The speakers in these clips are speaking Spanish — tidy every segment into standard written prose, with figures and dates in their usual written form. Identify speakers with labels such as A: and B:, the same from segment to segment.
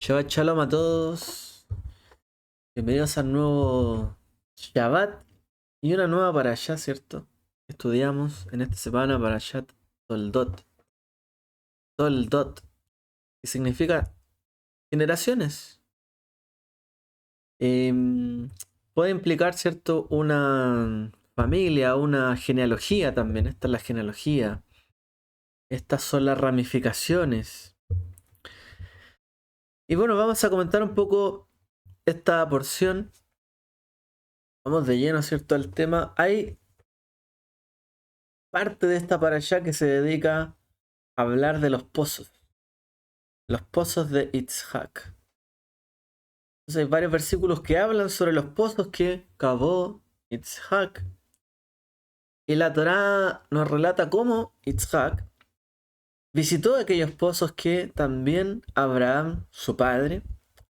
A: Shabbat Shalom a todos. Bienvenidos al nuevo Shabbat y una nueva parashá, ¿cierto? Estudiamos en esta semana Parashat Toldot. Toldot, que significa generaciones. Em, Puede implicar, ¿cierto? Una familia, una genealogía también. Esta es la genealogía. Estas son las ramificaciones. Y bueno, vamos a comentar un poco esta porción. Vamos de lleno, ¿cierto? Al tema. Hay parte de esta parashá que se dedica a hablar de los pozos de Itzhak. Entonces hay varios versículos que hablan sobre los pozos que cavó Itzhak. Y la Torá nos relata cómo Itzhak visitó aquellos pozos que también Abraham, su padre,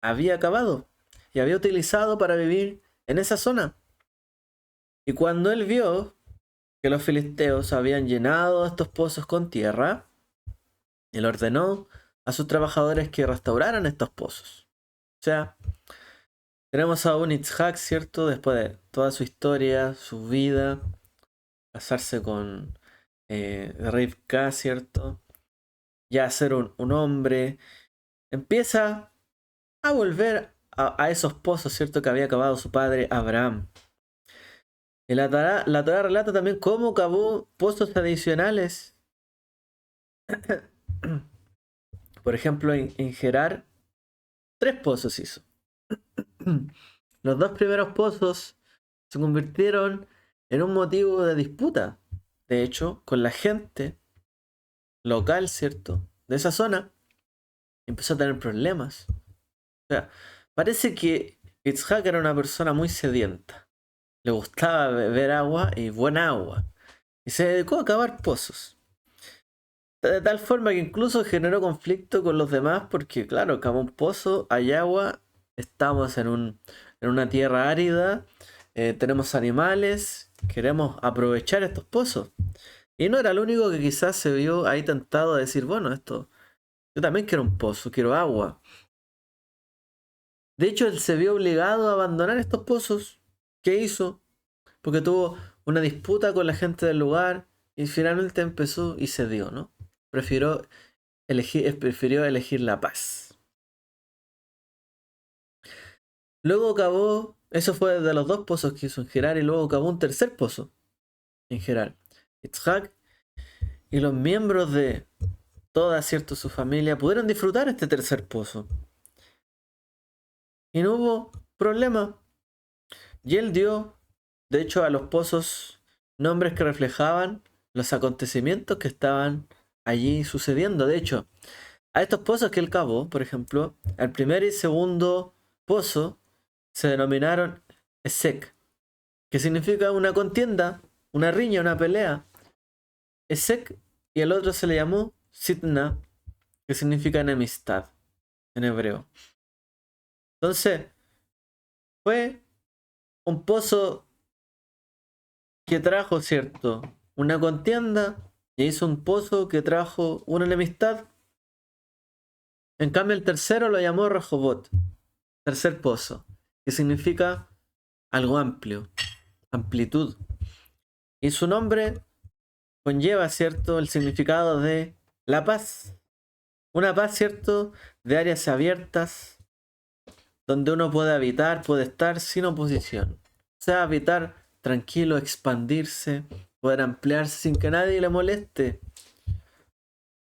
A: había cavado y había utilizado para vivir en esa zona. Y cuando él vio que los filisteos habían llenado estos pozos con tierra, él ordenó a sus trabajadores que restauraran estos pozos. O sea, tenemos a un Itzhak, ¿cierto? Después de toda su historia, su vida, casarse con Rivka, ¿cierto? Ya ser un hombre, empieza a volver a esos pozos, ¿cierto? Que había cavado su padre Abraham. Y la Torá relata también cómo cavó pozos adicionales. Por ejemplo, en Gerar, 3 pozos hizo. Los 2 primeros pozos se convirtieron en un motivo de disputa. De hecho, con la gente local, ¿cierto? De esa zona, empezó a tener problemas. O sea, parece que Itzhak era una persona muy sedienta. Le gustaba beber agua y buena agua. Y se dedicó a cavar pozos. De tal forma que incluso generó conflicto con los demás porque, claro, cavó un pozo, hay agua, estamos en una tierra árida, tenemos animales, queremos aprovechar estos pozos. Y no era el único que quizás se vio ahí tentado a decir, bueno, esto, yo también quiero un pozo, quiero agua. De hecho, él se vio obligado a abandonar estos pozos. ¿Qué hizo? Porque tuvo una disputa con la gente del lugar y finalmente empezó y cedió, ¿no? Prefirió elegir la paz. Luego cavó, eso fue de los 2 pozos que hizo en Gerar, y luego cavó un tercer pozo en Gerar. Itzhak y los miembros de toda, ¿cierto?, su familia pudieron disfrutar este tercer pozo. Y no hubo problema. Y él dio, de hecho, a los pozos nombres que reflejaban los acontecimientos que estaban allí sucediendo. De hecho, a estos pozos que él cavó, por ejemplo, el primer y segundo pozo se denominaron Esek, que significa una contienda, una riña, una pelea. Esek, y el otro se le llamó Sitna, que significa enemistad en hebreo. Entonces, fue un pozo que trajo, ¿cierto?, una contienda, y hizo un pozo que trajo una enemistad. En cambio, el tercero lo llamó Rehobot, tercer pozo, que significa algo amplio, amplitud. Y su nombre conlleva, ¿cierto?, el significado de la paz. Una paz, ¿cierto?, de áreas abiertas, donde uno puede habitar, puede estar sin oposición. O sea, habitar tranquilo, expandirse, poder ampliarse sin que nadie le moleste.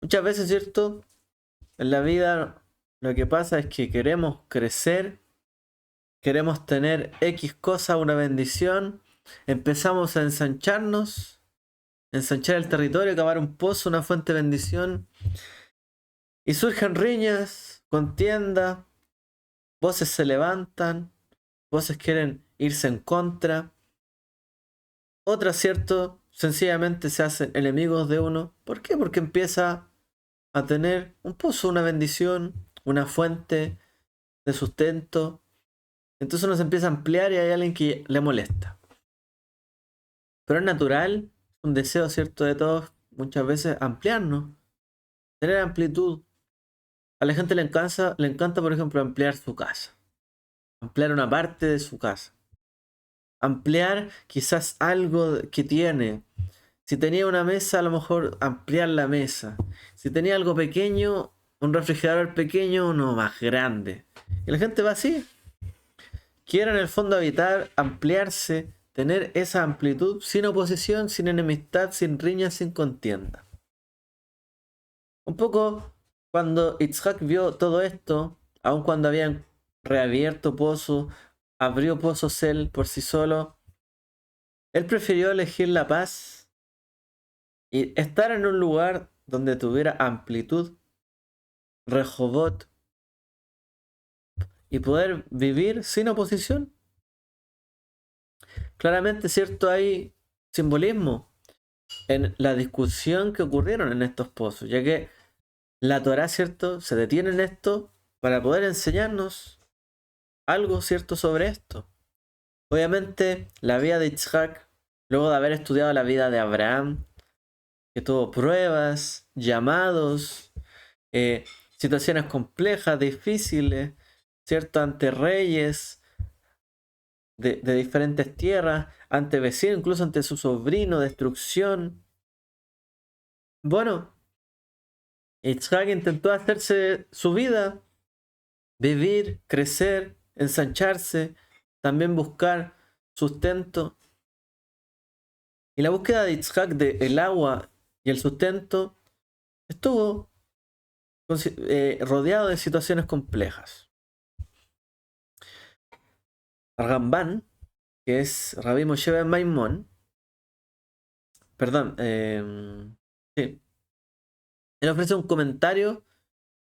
A: Muchas veces, ¿cierto?, en la vida lo que pasa es que queremos crecer, queremos tener X cosa, una bendición, empezamos a ensancharnos, ensanchar el territorio, cavar un pozo, una fuente de bendición, y surgen riñas, contiendas, voces se levantan, voces quieren irse en contra, otras, ¿cierto?, sencillamente se hacen enemigos de uno. ¿Por qué? Porque empieza a tener un pozo, una bendición, una fuente de sustento. Entonces uno se empieza a ampliar y hay alguien que le molesta. Pero es natural, un deseo, ¿cierto?, de todos muchas veces ampliarnos, tener amplitud. A la gente le encanta, por ejemplo, ampliar su casa. Ampliar una parte de su casa. Ampliar quizás algo que tiene. Si tenía una mesa, a lo mejor ampliar la mesa. Si tenía algo pequeño, un refrigerador pequeño, uno más grande. Y la gente va así. Quiere en el fondo habitar, ampliarse, tener esa amplitud sin oposición, sin enemistad, sin riña, sin contienda. Un poco cuando Itzhak vio todo esto, aun cuando habían reabierto pozos, abrió pozos él por sí solo, él prefirió elegir la paz y estar en un lugar donde tuviera amplitud, Rehobot, y poder vivir sin oposición. Claramente, cierto, hay simbolismo en la discusión que ocurrieron en estos pozos, ya que la Torá, cierto, se detiene en esto para poder enseñarnos algo, cierto, sobre esto. Obviamente, la vida de Yitzhak, luego de haber estudiado la vida de Abraham, que tuvo pruebas, llamados, situaciones complejas, difíciles, cierto, ante reyes de diferentes tierras, ante vecinos, incluso ante su sobrino, destrucción. Bueno, Yitzhak intentó hacerse su vida, vivir, crecer, ensancharse, también buscar sustento. Y la búsqueda de Yitzhak del agua y el sustento estuvo rodeado de situaciones complejas. Ramban, que es Rabbi Moshe ben Maimón, perdón, sí, él ofrece un comentario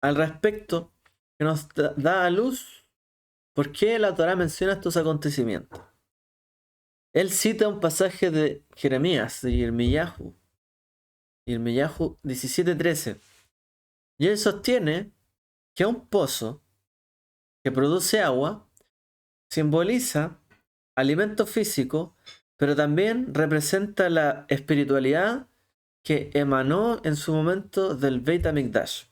A: al respecto que nos da a luz por qué la Torá menciona estos acontecimientos. Él cita un pasaje de Jeremías, de Yirmiyahu 17:13, y él sostiene que un pozo que produce agua simboliza alimento físico, pero también representa la espiritualidad que emanó en su momento del Beit HaMikdash. O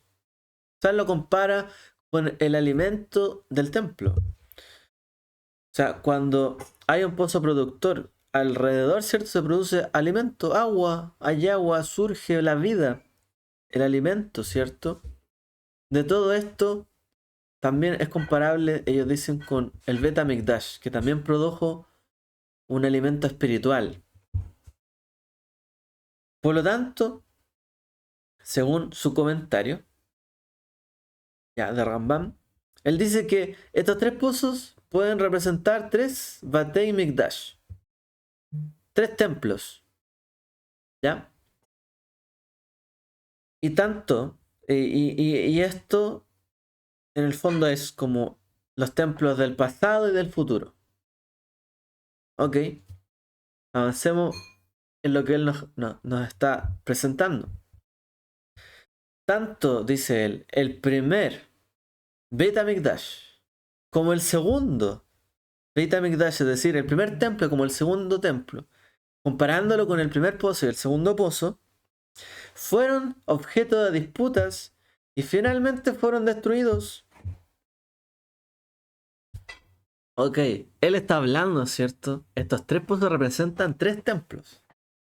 A: sea, lo compara con el alimento del templo. O sea, cuando hay un pozo productor, alrededor, ¿cierto? Se produce alimento, agua, hay agua, surge la vida, el alimento, ¿cierto? De todo esto también es comparable, ellos dicen, con el Beit HaMikdash, que también produjo un alimento espiritual. Por lo tanto, según su comentario, ya, de Rambam, él dice que estos tres pozos pueden representar tres Batei Mikdash, tres templos, ¿ya? Y tanto, y esto en el fondo es como los templos del pasado y del futuro. Ok, avancemos en lo que él nos está presentando. Tanto, dice él, el primer Beit HaMikdash como el segundo Beit HaMikdash, es decir, el primer templo como el segundo templo, comparándolo con el primer pozo y el segundo pozo, fueron objeto de disputas y finalmente fueron destruidos. Ok, él está hablando, ¿cierto? Estos tres pozos representan tres templos.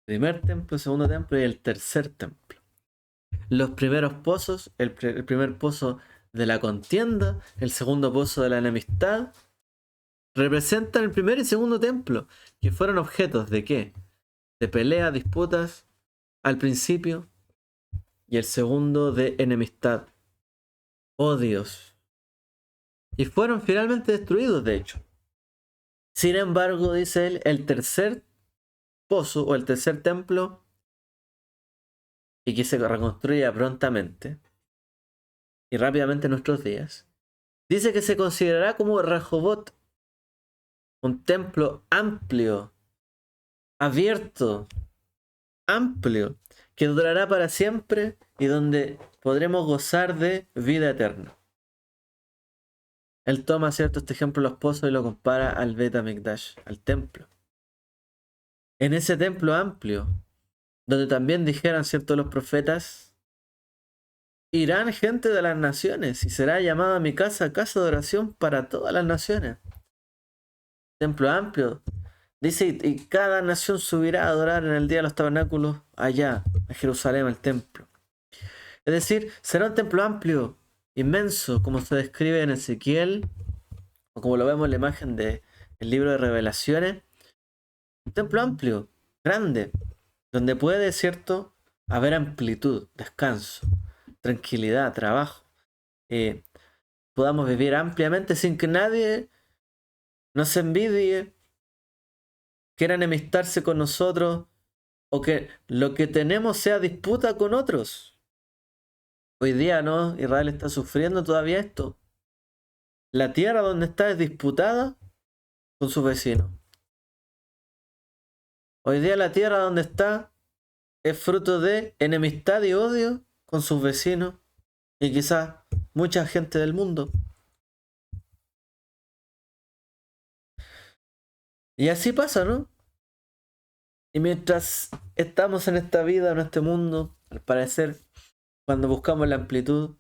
A: Primer templo, segundo templo y el tercer templo. Los primeros pozos, el primer pozo de la contienda, el segundo pozo de la enemistad, representan el primer y segundo templo, que fueron objetos de ¿qué? De peleas, disputas al principio, y el segundo de enemistad, odios. Y fueron finalmente destruidos, de hecho. Sin embargo, dice él, el tercer pozo o el tercer templo, y que se reconstruya prontamente y rápidamente en nuestros días, dice que se considerará como Rehobot, un templo amplio, abierto, amplio, que durará para siempre y donde podremos gozar de vida eterna. Él toma, ¿cierto?, este ejemplo de los pozos y lo compara al Beit HaMikdash, al templo. En ese templo amplio, donde también dijeran, ¿cierto?, los profetas, irán gente de las naciones y será llamada mi casa casa de oración para todas las naciones. Templo amplio. Dice, y cada nación subirá a adorar en el día de los tabernáculos allá, a Jerusalén, el templo. Es decir, será un templo amplio, inmenso, como se describe en Ezequiel, o como lo vemos en la imagen del libro de Revelaciones. Un templo amplio, grande, donde puede, cierto, haber amplitud, descanso, tranquilidad, trabajo. Podamos vivir ampliamente sin que nadie nos envidie, quiera enemistarse con nosotros, o que lo que tenemos sea disputa con otros. Hoy día, ¿no? Israel está sufriendo todavía esto. La tierra donde está es disputada con sus vecinos. Hoy día la tierra donde está es fruto de enemistad y odio con sus vecinos y quizás mucha gente del mundo. Y así pasa, ¿no? Y mientras estamos en esta vida, en este mundo, al parecer, cuando buscamos la amplitud,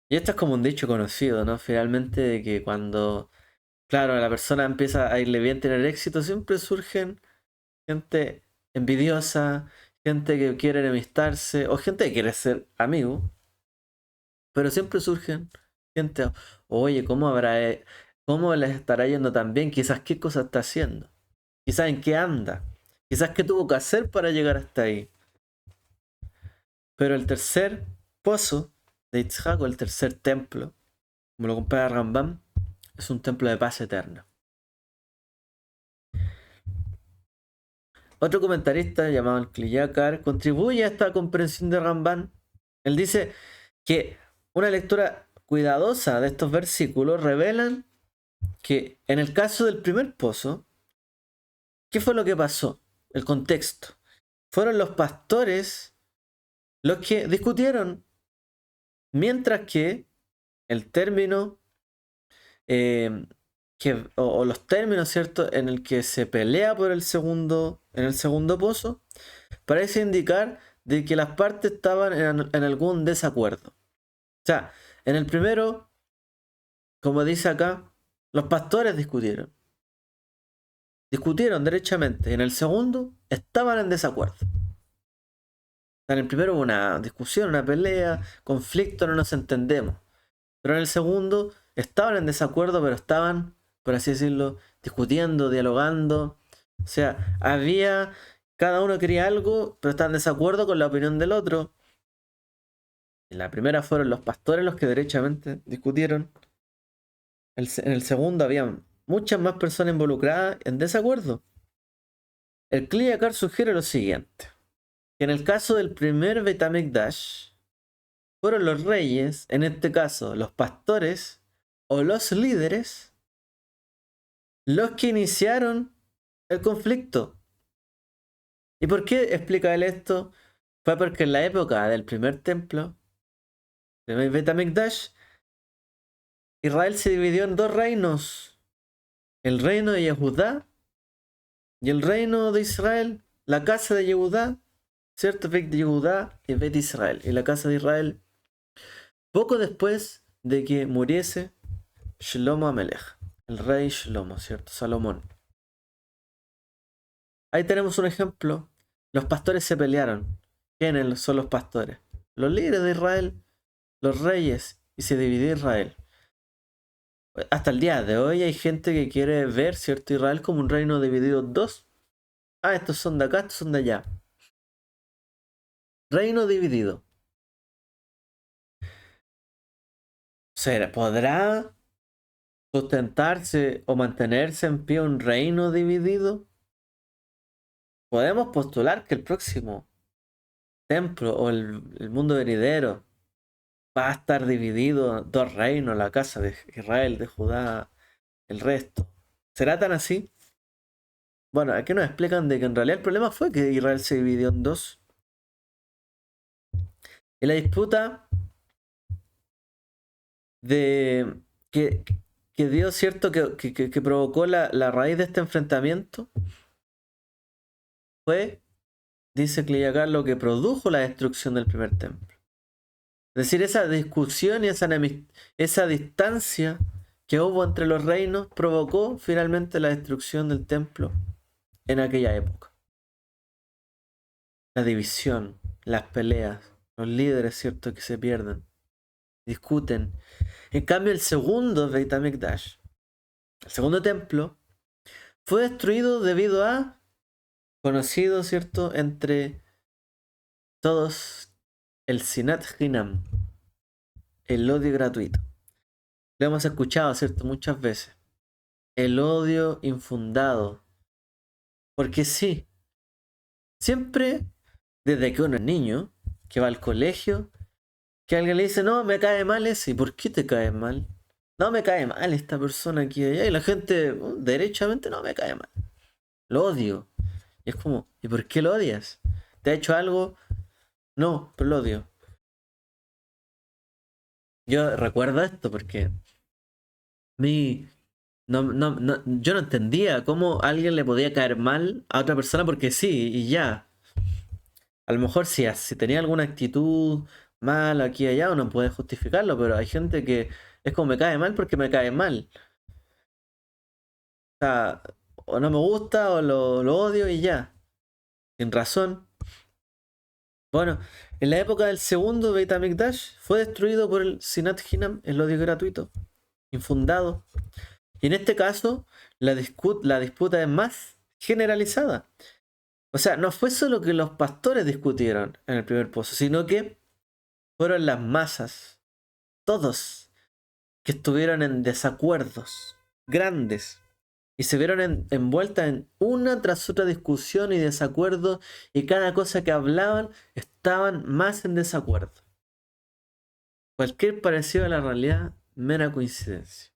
A: y esto es como un dicho conocido, ¿no? Finalmente, de que cuando, claro, la persona empieza a irle bien, tener éxito, siempre surgen gente envidiosa, gente que quiere enemistarse, o gente que quiere ser amigo, pero siempre surgen gente, oye, ¿cómo les estará yendo tan bien? Quizás qué cosa está haciendo, quizás en qué anda, quizás qué tuvo que hacer para llegar hasta ahí. Pero el tercer pozo de Itzhak, o el tercer templo, como lo compara Rambam, es un templo de paz eterna. Otro comentarista llamado el Kliyakar contribuye a esta comprensión de Rambam. Él dice que una lectura cuidadosa de estos versículos revelan que en el caso del primer pozo, ¿qué fue lo que pasó? El contexto. Fueron los pastores los que discutieron, mientras que el término o los términos, ¿cierto?, en el que se pelea por en el segundo pozo, parece indicar de que las partes estaban en algún desacuerdo. O sea, en el primero, como dice acá, los pastores discutieron. Discutieron derechamente. En el segundo, estaban en desacuerdo. En el primero hubo una discusión, una pelea, conflicto, no nos entendemos. Pero en el segundo, estaban en desacuerdo, pero estaban, por así decirlo, discutiendo, dialogando. O sea, cada uno quería algo, pero estaban en desacuerdo con la opinión del otro. En la primera fueron los pastores los que derechamente discutieron. En el segundo había muchas más personas involucradas en desacuerdo. El Kliyakar sugiere lo siguiente: que en el caso del primer Beit HaMikdash, fueron los reyes, en este caso los pastores o los líderes, los que iniciaron el conflicto. ¿Y por qué explica él esto? Fue porque en la época del primer templo, del Beit HaMikdash, Israel se dividió en dos reinos: el reino de Yehudá y el reino de Israel, la casa de Yehudá, ¿cierto? Beit de Yehudá y Beit de Israel, y la casa de Israel. Poco después de que muriese Shlomo Amelech, el rey Shlomo, ¿cierto? Salomón. Ahí tenemos un ejemplo. Los pastores se pelearon. ¿Quiénes son los pastores? Los líderes de Israel, los reyes, y se dividió Israel. Hasta el día de hoy hay gente que quiere ver, ¿cierto?, Israel como un reino dividido en dos. Ah, estos son de acá, estos son de allá. Reino dividido. ¿Podrá sustentarse o mantenerse en pie un reino dividido? Podemos postular que el próximo templo o el mundo venidero va a estar dividido en dos reinos: la casa de Israel, de Judá, el resto. ¿Será tan así? Bueno, aquí nos explican de que en realidad el problema fue que Israel se dividió en dos. Y la disputa de que dio, cierto, que provocó la raíz de este enfrentamiento fue, dice Kliyakar, lo que produjo la destrucción del primer templo. Es decir, esa discusión y esa distancia que hubo entre los reinos provocó finalmente la destrucción del templo en aquella época. La división, las peleas, los líderes, ¿cierto?, que se pierden, discuten. En cambio, el segundo Beit HaMikdash, el segundo templo, fue destruido debido a, conocido, ¿cierto?, entre todos, el Sinat Hinam, el odio gratuito. Lo hemos escuchado, ¿cierto?, muchas veces. El odio infundado. Porque sí, siempre, desde que uno es niño, que va al colegio, que alguien le dice, no, me cae mal ese. ¿Y por qué te cae mal? No, me cae mal esta persona aquí y allá. Y la gente, derechamente, no, me cae mal. Lo odio. Y es como, ¿y por qué lo odias? ¿Te ha hecho algo? No, pero lo odio. Yo recuerdo esto porque mi, yo no entendía cómo a alguien le podía caer mal a otra persona porque sí, y ya. A lo mejor si tenía alguna actitud mala aquí y allá, uno puede justificarlo, pero hay gente que es como me cae mal porque me cae mal. O sea, o no me gusta o lo odio y ya. Sin razón. Bueno, en la época del segundo Beit HaMikdash fue destruido por el Sinat Hinam, el odio gratuito, infundado. Y en este caso, la disputa es más generalizada. O sea, no fue solo que los pastores discutieron en el primer pozo, sino que fueron las masas, todos, que estuvieron en desacuerdos grandes y se vieron envueltas en una tras otra discusión y desacuerdo, y cada cosa que hablaban estaban más en desacuerdo. Cualquier parecido a la realidad, mera coincidencia.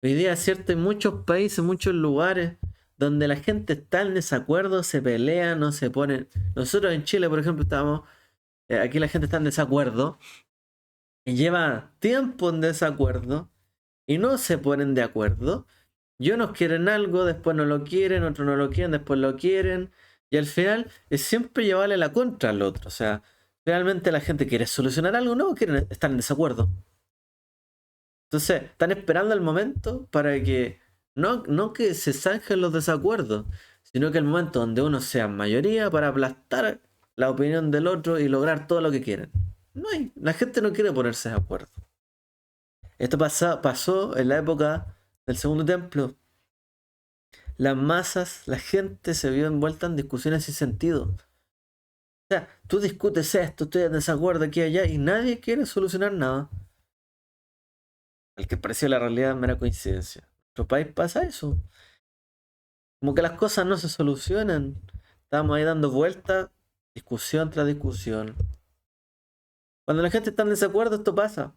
A: Hoy día es cierto, hay muchos países, muchos lugares donde la gente está en desacuerdo, se pelean, no se ponen. Nosotros en Chile, por ejemplo, estamos, aquí la gente está en desacuerdo y lleva tiempo en desacuerdo y no se ponen de acuerdo. Y unos quieren algo, después no lo quieren, otros no lo quieren, después lo quieren. Y al final es siempre llevarle la contra al otro. O sea, realmente la gente quiere solucionar algo, no quieren estar en desacuerdo. Entonces, están esperando el momento para que, no que se zanjen los desacuerdos, sino que el momento donde uno sea mayoría para aplastar la opinión del otro y lograr todo lo que quieren. No hay, la gente no quiere ponerse de acuerdo. Esto pasó en la época del Segundo Templo. Las masas, la gente se vio envuelta en discusiones sin sentido. O sea, tú discutes esto, estoy en desacuerdo aquí y allá, y nadie quiere solucionar nada. El que pareció la realidad es mera coincidencia. En nuestro país pasa eso. Como que las cosas no se solucionan. Estamos ahí dando vueltas, discusión tras discusión. Cuando la gente está en desacuerdo, esto pasa.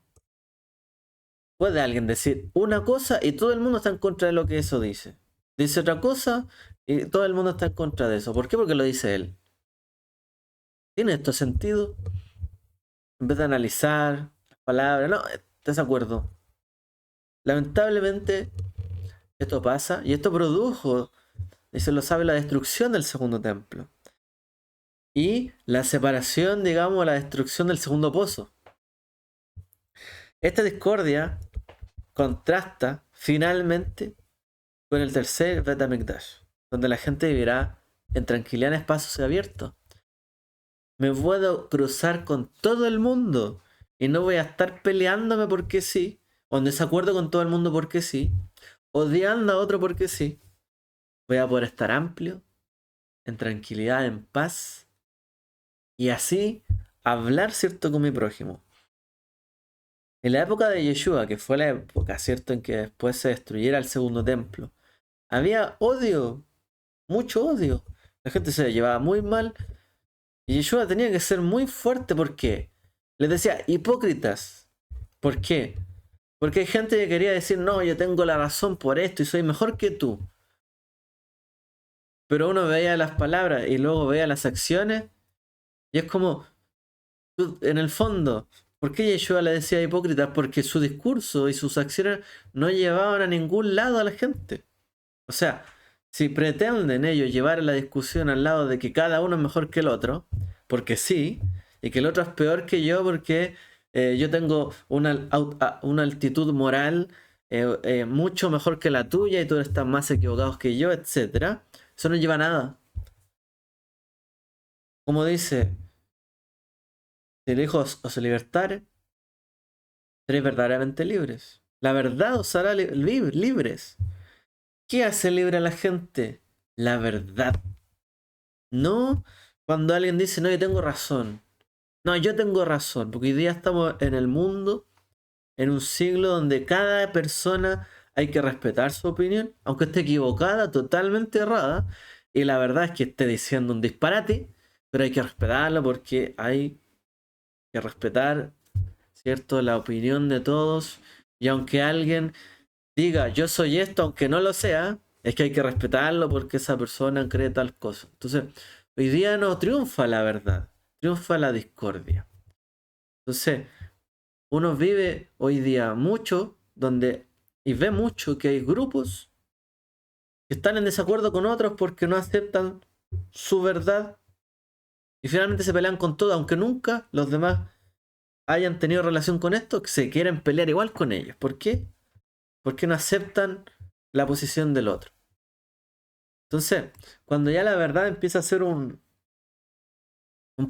A: Puede alguien decir una cosa y todo el mundo está en contra de lo que eso dice. Dice otra cosa y todo el mundo está en contra de eso. ¿Por qué? Porque lo dice él. ¿Tiene esto sentido? En vez de analizar las palabras, no, desacuerdo. Lamentablemente, esto pasa y esto produjo, y se lo sabe, la destrucción del segundo templo. Y la separación, digamos, la destrucción del segundo pozo. Esta discordia contrasta finalmente con el tercer Beit HaMikdash, donde la gente vivirá en tranquilidad en espacios abiertos. Me puedo cruzar con todo el mundo y no voy a estar peleándome porque sí, o en desacuerdo con todo el mundo porque sí, odiando a otro porque sí. Voy a poder estar amplio, en tranquilidad, en paz, y así hablar, ¿cierto?, con mi prójimo. En la época de Yeshua, que fue la época, ¿cierto?, en que después se destruyera el segundo templo, había odio, mucho odio. La gente se llevaba muy mal y Yeshua tenía que ser muy fuerte porque les decía hipócritas. ¿Por qué? Porque hay gente que quería decir, no, yo tengo la razón por esto y soy mejor que tú. Pero uno veía las palabras y luego veía las acciones y es como, en el fondo, ¿por qué Yeshua le decía hipócritas? Porque su discurso y sus acciones no llevaban a ningún lado a la gente. O sea, si pretenden ellos llevar la discusión al lado de que cada uno es mejor que el otro, porque sí, y que el otro es peor que yo porque yo tengo una altitud moral mucho mejor que la tuya y tú estás más equivocado que yo, etcétera. Eso no lleva a nada. Como dice, si el Hijo os libertare, seréis verdaderamente libres. La verdad os hará libres. ¿Qué hace libre a la gente? La verdad. No cuando alguien dice, no, yo tengo razón. No, yo tengo razón, porque hoy día estamos en el mundo, en un siglo donde cada persona hay que respetar su opinión, aunque esté equivocada, totalmente errada, y la verdad es que esté diciendo un disparate, pero hay que respetarlo porque hay que respetar, ¿cierto?, la opinión de todos, y aunque alguien diga yo soy esto, aunque no lo sea, es que hay que respetarlo porque esa persona cree tal cosa. Entonces, hoy día no triunfa la verdad, triunfa la discordia. Entonces, uno vive hoy día mucho donde y ve mucho que hay grupos que están en desacuerdo con otros porque no aceptan su verdad y finalmente se pelean con todo, aunque nunca los demás hayan tenido relación con esto, que se quieren pelear igual con ellos. ¿Por qué? Porque no aceptan la posición del otro. Entonces, cuando ya la verdad empieza a ser un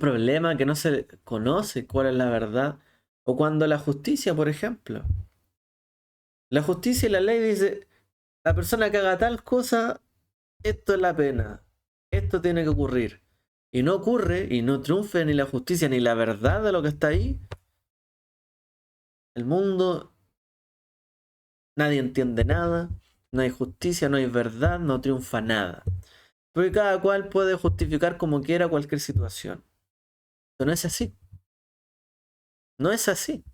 A: problema que no se conoce cuál es la verdad, o cuando la justicia, por ejemplo, la justicia y la ley dice, la persona que haga tal cosa, esto es la pena, esto tiene que ocurrir, y no ocurre, y no triunfe ni la justicia ni la verdad de lo que está ahí, el mundo, nadie entiende nada, no hay justicia, no hay verdad, no triunfa nada. Porque cada cual puede justificar como quiera cualquier situación. Pero no es así. No es así.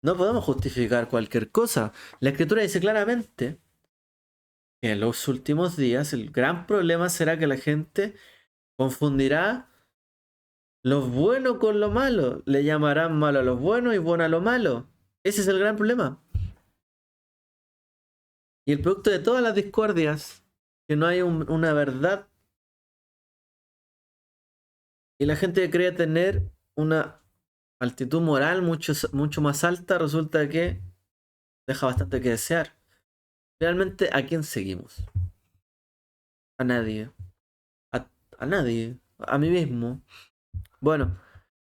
A: No podemos justificar cualquier cosa. La escritura dice claramente que en los últimos días el gran problema será que la gente confundirá lo bueno con lo malo. Le llamarán malo a lo bueno y bueno a lo malo. Ese es el gran problema. Y el producto de todas las discordias, que no hay una verdad y la gente cree tener una altitud moral mucho más alta, resulta que deja bastante que desear. Realmente, ¿a quién seguimos? A nadie. A, a nadie. A mí mismo. Bueno,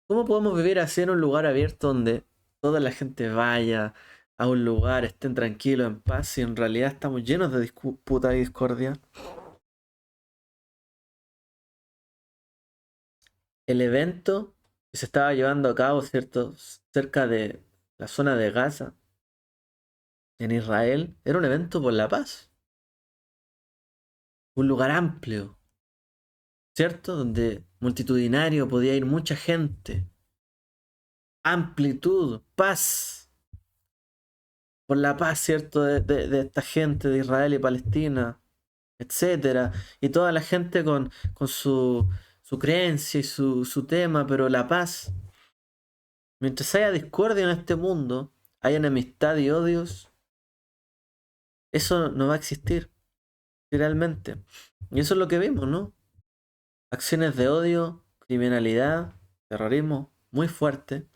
A: ¿cómo podemos vivir así en un lugar abierto donde toda la gente vaya a un lugar, estén tranquilos, en paz, si en realidad estamos llenos de disputa y discordia? El evento que se estaba llevando a cabo, ¿cierto?, cerca de la zona de Gaza, en Israel, era un evento por la paz. Un lugar amplio, ¿cierto? Donde multitudinario podía ir mucha gente. Amplitud, paz, por la paz, ¿cierto? De esta gente de Israel y Palestina, etcétera. Y toda la gente con su creencia y su tema, pero la paz. Mientras haya discordia en este mundo, hay enemistad y odios, eso no va a existir, realmente. Y eso es lo que vimos, ¿no? Acciones de odio, criminalidad, terrorismo muy fuerte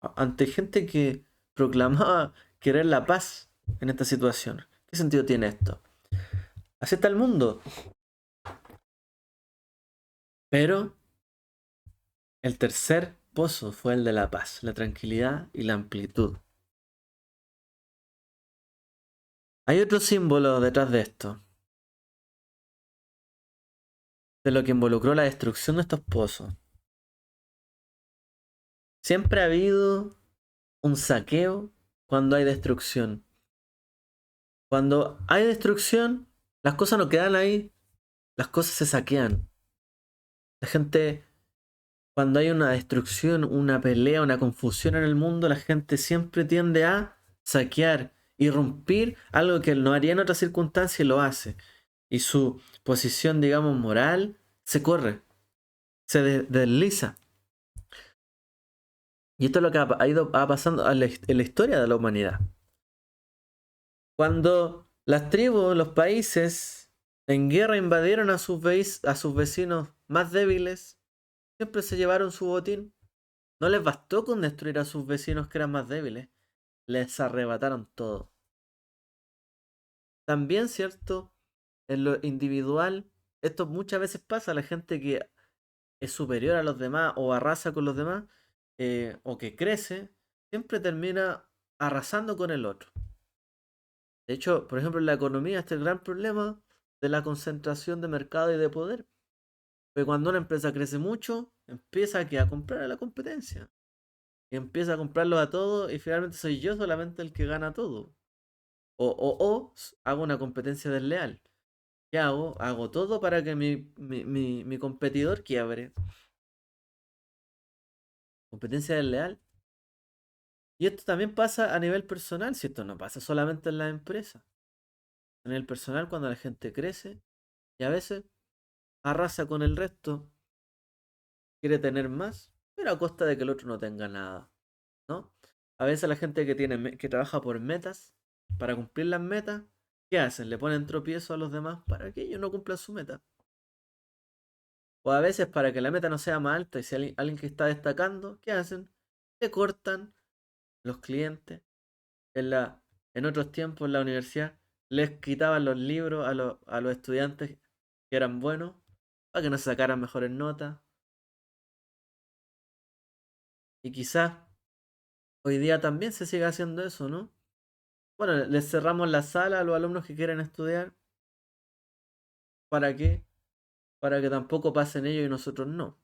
A: ante gente que proclamaba querer la paz en esta situación. ¿Qué sentido tiene esto? Así está el mundo. Pero el tercer pozo fue el de la paz, la tranquilidad y la amplitud. Hay otro símbolo detrás de esto, de lo que involucró la destrucción de estos pozos. Siempre ha habido un saqueo cuando hay destrucción. Cuando hay destrucción, las cosas no quedan ahí, las cosas se saquean. La gente, cuando hay una destrucción, una pelea, una confusión en el mundo, la gente siempre tiende a saquear, irrumpir algo que no haría en otra circunstancia y lo hace. Y su posición, digamos, moral se corre, se desliza. Y esto es lo que ha ido pasando en la historia de la humanidad. Cuando las tribus, los países en guerra invadieron a sus vecinos más débiles, siempre se llevaron su botín. No les bastó con destruir a sus vecinos que eran más débiles. Les arrebataron todo. También, ¿cierto? En lo individual, esto muchas veces pasa a la gente que es superior a los demás o arrasa con los demás, o que crece, siempre termina arrasando con el otro. De hecho, por ejemplo, en la economía está el gran problema de la concentración de mercado y de poder. Porque cuando una empresa crece mucho, empieza a comprar a la competencia. Y empieza a comprarlos a todos y finalmente soy yo solamente el que gana todo. O hago una competencia desleal. ¿Qué hago? Hago todo para que mi competidor quiebre. Competencia desleal. Y esto también pasa a nivel personal, si esto no pasa solamente en las empresas. A nivel personal, cuando la gente crece y a veces arrasa con el resto, quiere tener más, pero a costa de que el otro no tenga nada, ¿no? A veces la gente que trabaja por metas, para cumplir las metas, ¿qué hacen? Le ponen tropiezo a los demás para que ellos no cumplan su meta. O a veces para que la meta no sea más alta y si alguien que está destacando, ¿qué hacen? Le cortan los clientes. En otros tiempos en la universidad les quitaban los libros a los estudiantes que eran buenos para que no se sacaran mejores notas. Y quizás hoy día también se sigue haciendo eso, ¿no? Bueno, les cerramos la sala a los alumnos que quieren estudiar. ¿Para qué? Para que tampoco pasen ellos y nosotros no.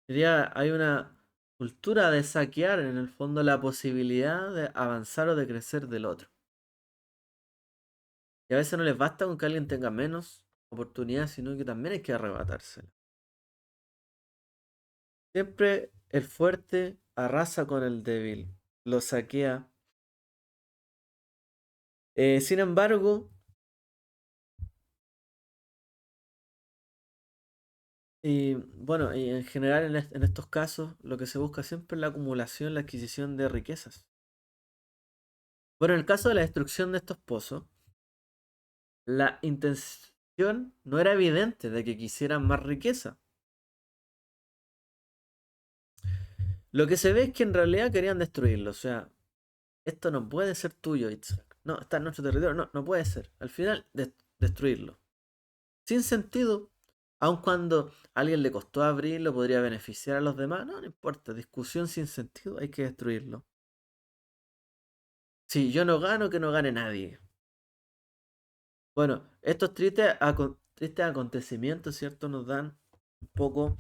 A: Hoy día hay una cultura de saquear en el fondo la posibilidad de avanzar o de crecer del otro. Y a veces no les basta con que alguien tenga menos oportunidades, sino que también hay que arrebatársela. Siempre el fuerte arrasa con el débil, lo saquea. Sin embargo, y bueno, y en general en estos casos lo que se busca siempre es la acumulación, la adquisición de riquezas. Bueno, en el caso de la destrucción de estos pozos, la intención no era evidente de que quisieran más riqueza. Lo que se ve es que en realidad querían destruirlo. O sea, esto no puede ser tuyo, Itzhak. No, está en nuestro territorio. No, no puede ser. Al final, destruirlo. Sin sentido. Aun cuando a alguien le costó abrirlo, podría beneficiar a los demás. No, no importa. Discusión sin sentido, hay que destruirlo. Si yo no gano, que no gane nadie. Bueno, estos tristes acontecimientos, ¿cierto? Nos dan un poco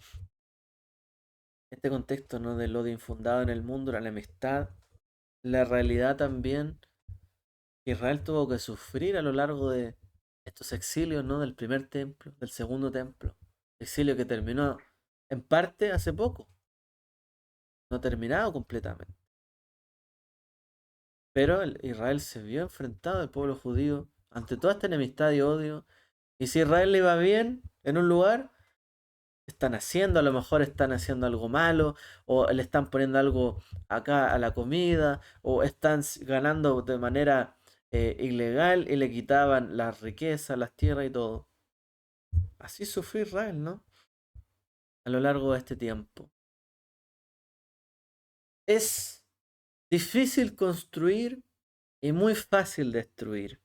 A: este contexto, ¿no? Del odio infundado en el mundo, la enemistad, la realidad también que Israel tuvo que sufrir a lo largo de estos exilios, ¿no? Del primer templo, del segundo templo. Exilio que terminó en parte hace poco, no terminado completamente. Pero Israel se vio enfrentado, el pueblo judío, ante toda esta enemistad y odio. Y si Israel le iba bien en un lugar, están haciendo, a lo mejor están haciendo algo malo, o le están poniendo algo acá a la comida, o están ganando de manera ilegal y le quitaban las riquezas, las tierras y todo. Así sufrió Israel, ¿no? A lo largo de este tiempo. Es difícil construir y muy fácil destruir.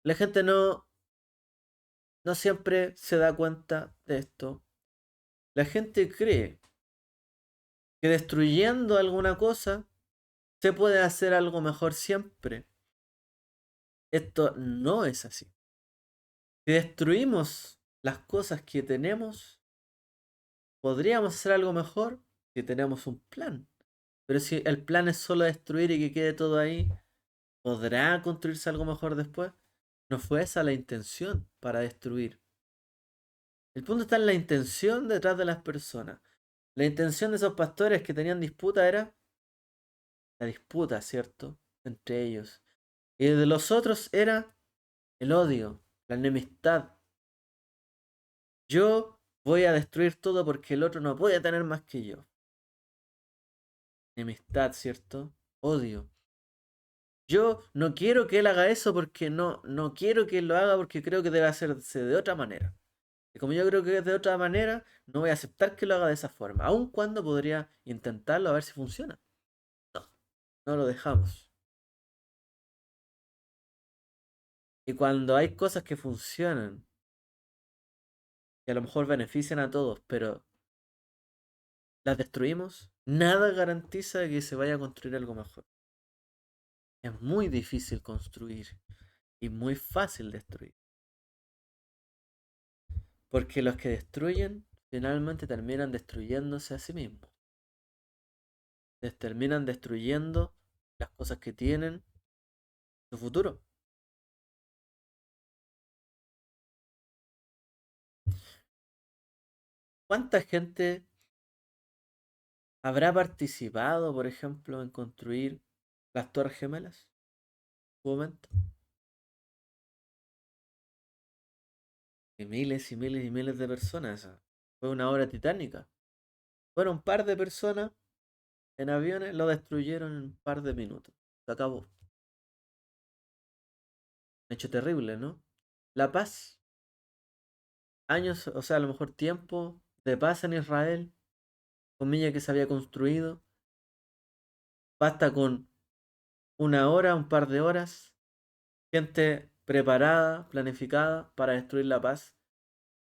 A: La gente no siempre se da cuenta de esto. La gente cree que destruyendo alguna cosa se puede hacer algo mejor siempre. Esto no es así. Si destruimos las cosas que tenemos, podríamos hacer algo mejor si tenemos un plan. Pero si el plan es solo destruir y que quede todo ahí, ¿podrá construirse algo mejor después? No fue esa la intención para destruir. El punto está en la intención detrás de las personas. La intención de esos pastores que tenían disputa era la disputa, ¿cierto? Entre ellos. Y de los otros era el odio, la enemistad. Yo voy a destruir todo porque el otro no puede tener más que yo. Enemistad, ¿cierto? Odio. Yo no quiero que él haga eso porque no quiero que él lo haga porque creo que debe hacerse de otra manera. Y como yo creo que es de otra manera, no voy a aceptar que lo haga de esa forma, aun cuando podría intentarlo a ver si funciona. No, no lo dejamos. Y cuando hay cosas que funcionan, que a lo mejor benefician a todos, pero las destruimos, nada garantiza que se vaya a construir algo mejor. Es muy difícil construir y muy fácil destruir. Porque los que destruyen finalmente terminan destruyéndose a sí mismos. Les terminan destruyendo las cosas que tienen, su futuro. ¿Cuánta gente habrá participado, por ejemplo, en construir las Torres Gemelas? Un momento. Y miles y miles y miles de personas. Fue una obra titánica. Fueron un par de personas en aviones, lo destruyeron en un par de minutos. Se acabó. Un hecho terrible, ¿no? La paz. Años, o sea, a lo mejor tiempo de paz en Israel, comilla que se había construido. Basta con una hora, un par de horas. Gente preparada, planificada para destruir la paz.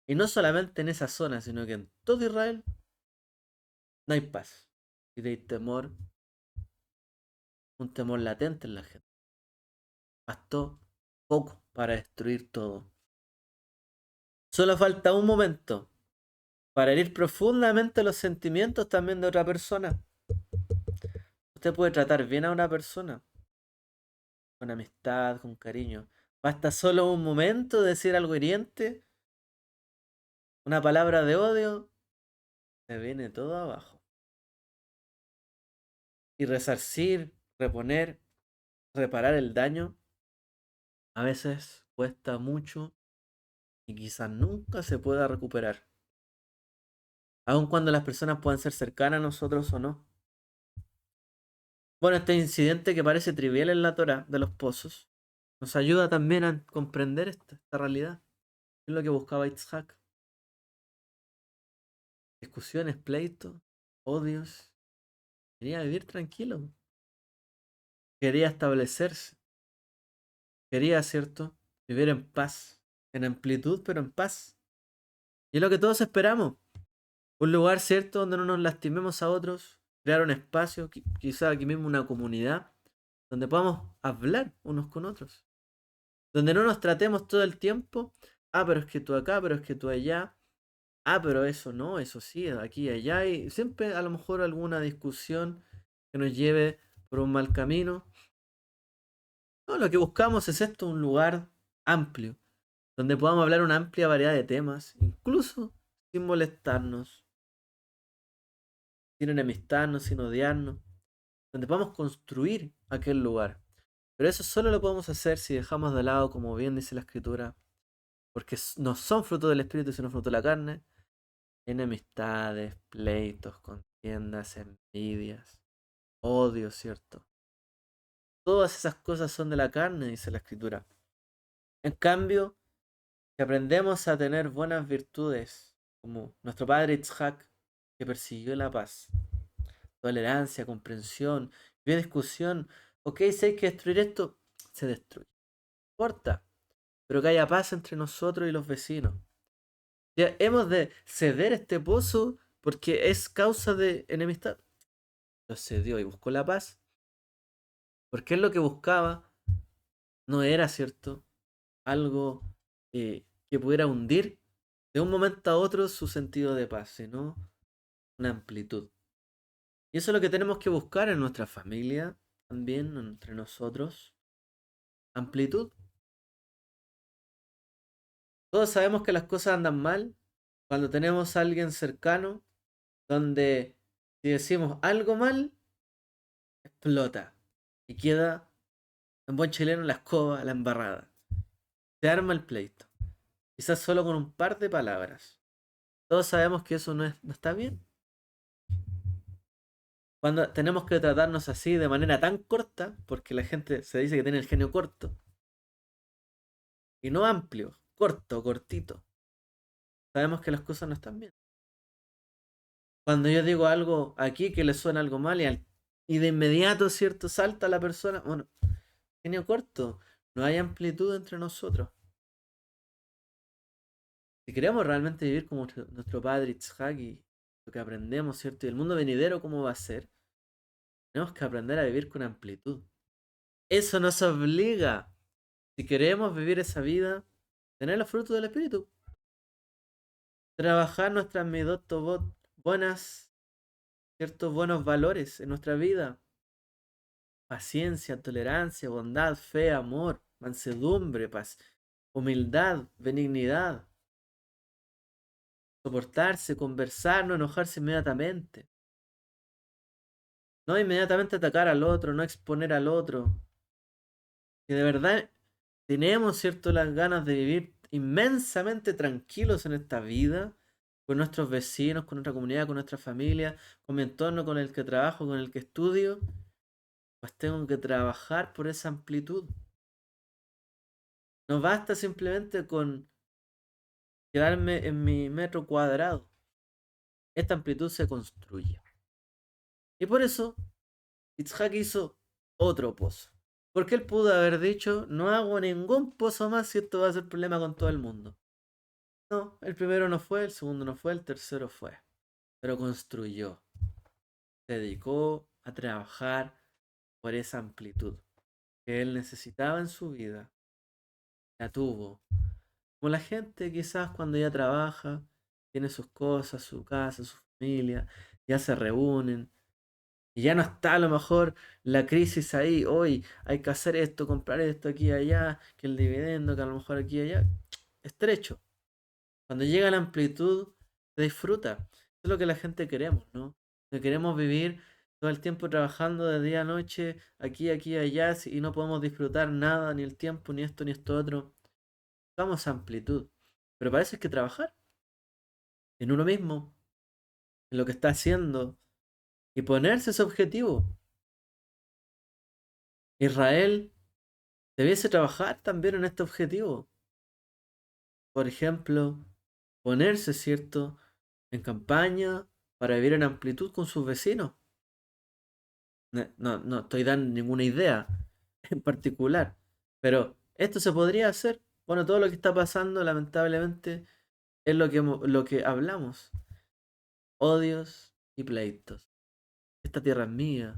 A: Y no solamente en esa zona, sino que en todo Israel no hay paz. Y hay temor, un temor latente en la gente. Bastó poco para destruir todo. Solo falta un momento para herir profundamente los sentimientos también de otra persona. Usted puede tratar bien a una persona, con amistad, con cariño. Basta solo un momento de decir algo hiriente, una palabra de odio, se viene todo abajo. Y resarcir, reponer, reparar el daño, a veces cuesta mucho y quizás nunca se pueda recuperar. Aun cuando las personas puedan ser cercanas a nosotros o no. Bueno, este incidente que parece trivial en la Torá de los pozos nos ayuda también a comprender esta realidad. Es lo que buscaba Itzhak. Discusiones, pleitos, odios. Quería vivir tranquilo. Quería establecerse. Quería, ¿cierto? Vivir en paz. En amplitud, pero en paz. Y es lo que todos esperamos. Un lugar, ¿cierto? Donde no nos lastimemos a otros. Crear un espacio, quizá aquí mismo una comunidad, donde podamos hablar unos con otros. Donde no nos tratemos todo el tiempo. Ah, pero es que tú acá, pero es que tú allá. Ah, pero eso no, eso sí, aquí y allá. Y siempre a lo mejor alguna discusión que nos lleve por un mal camino. No, lo que buscamos es esto, un lugar amplio, donde podamos hablar una amplia variedad de temas, incluso sin molestarnos, sin enemistarnos, sin odiarnos, donde podamos construir aquel lugar. Pero eso solo lo podemos hacer si dejamos de lado, como bien dice la escritura, porque no son fruto del espíritu, sino fruto de la carne, enemistades, pleitos, contiendas, envidias, odio, ¿cierto? Todas esas cosas son de la carne, dice la escritura. En cambio, si aprendemos a tener buenas virtudes, como nuestro padre Itzhak, que persiguió la paz, tolerancia, comprensión, vio discusión, ok, si hay que destruir esto, se destruye. No importa, pero que haya paz entre nosotros y los vecinos. Ya hemos de ceder este pozo porque es causa de enemistad. Lo cedió y buscó la paz, porque es lo que buscaba, no era cierto, algo que pudiera hundir de un momento a otro su sentido de paz, sino una amplitud. Y eso es lo que tenemos que buscar en nuestra familia, también entre nosotros. Amplitud. Todos sabemos que las cosas andan mal cuando tenemos a alguien cercano donde si decimos algo mal, explota y queda en buen chileno la escoba, la embarrada. Se arma el pleito. Quizás solo con un par de palabras. Todos sabemos que eso no está bien. Cuando tenemos que tratarnos así de manera tan corta, porque la gente se dice que tiene el genio corto, y no amplio, corto, cortito. sabemos que las cosas no están bien. Cuando yo digo algo aquí que le suena algo mal y de inmediato, ¿cierto? Salta la persona. Bueno, genio corto. No hay amplitud entre nosotros. Si queremos realmente vivir como nuestro padre Itzhak y lo que aprendemos, ¿cierto? Y el mundo venidero, ¿cómo va a ser? Tenemos que aprender a vivir con amplitud. Eso nos obliga, si queremos vivir esa vida, tener los frutos del Espíritu. Trabajar nuestras midot buenas, ciertos buenos valores en nuestra vida. Paciencia, tolerancia, bondad, fe, amor, mansedumbre, paz, humildad, benignidad. Soportarse, conversar, no enojarse inmediatamente. No inmediatamente atacar al otro, no exponer al otro. Que de verdad tenemos, ¿cierto?, las ganas de vivir inmensamente tranquilos en esta vida, con nuestros vecinos, con nuestra comunidad, con nuestra familia, con mi entorno, con el que trabajo, con el que estudio, pues tengo que trabajar por esa amplitud. No basta simplemente con quedarme en mi metro cuadrado. Esta amplitud se construye. Y por eso, Itzhak hizo otro pozo. Porque él pudo haber dicho, no hago ningún pozo más si esto va a ser problema con todo el mundo. No, el primero no fue, el segundo no fue, el tercero fue. Pero construyó. Se dedicó a trabajar por esa amplitud que él necesitaba en su vida. La tuvo. Como la gente quizás cuando ya trabaja, tiene sus cosas, su casa, su familia, ya se reúnen. Y ya no está a lo mejor la crisis ahí, hoy hay que hacer esto, comprar esto aquí y allá, que el dividendo, que a lo mejor aquí y allá. Estrecho. Cuando llega la amplitud, se disfruta. Eso es lo que la gente queremos, ¿no? No queremos vivir todo el tiempo trabajando de día a noche, aquí y allá, y no podemos disfrutar nada, ni el tiempo, ni esto otro. Buscamos amplitud. Pero para eso hay que trabajar en uno mismo, en lo que está haciendo, y ponerse ese objetivo. Israel debiese trabajar también en este objetivo. Por ejemplo, ponerse, ¿cierto?, en campaña para vivir en amplitud con sus vecinos. No estoy dando ninguna idea en particular, pero esto se podría hacer. Bueno, todo lo que está pasando, lamentablemente, es lo que hablamos. Odios y pleitos. Esta tierra es mía.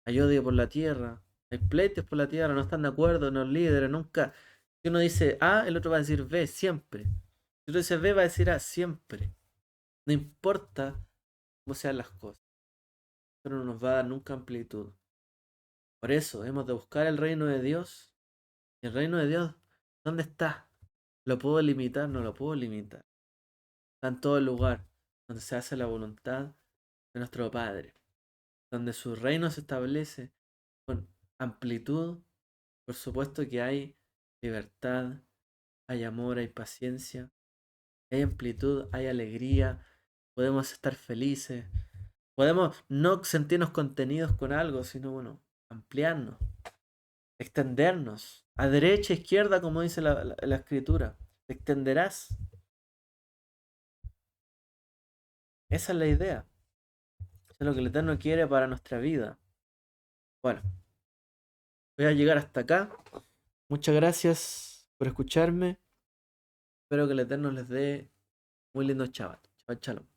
A: Hay odio por la tierra. Hay pleitos por la tierra. No están de acuerdo, los líderes, nunca. Si uno dice A, el otro va a decir B, siempre. Si uno dice B, va a decir A, siempre. No importa cómo sean las cosas. Pero no nos va a dar nunca amplitud. Por eso hemos de buscar el reino de Dios. ¿Y el reino de Dios dónde está? ¿Lo puedo limitar? No lo puedo limitar. Está en todo lugar donde se hace la voluntad de nuestro Padre. Donde su reino se establece con amplitud. Por supuesto que hay libertad, hay amor, hay paciencia, hay amplitud, hay alegría. Podemos estar felices. Podemos no sentirnos contenidos con algo, sino bueno, ampliarnos, extendernos. A derecha, izquierda, como dice la escritura. Te extenderás. Esa es la idea. Eso es lo que el Eterno quiere para nuestra vida. Bueno, voy a llegar hasta acá. Muchas gracias por escucharme. Espero que el Eterno les dé muy lindo Shabbat. Shabbat shalom.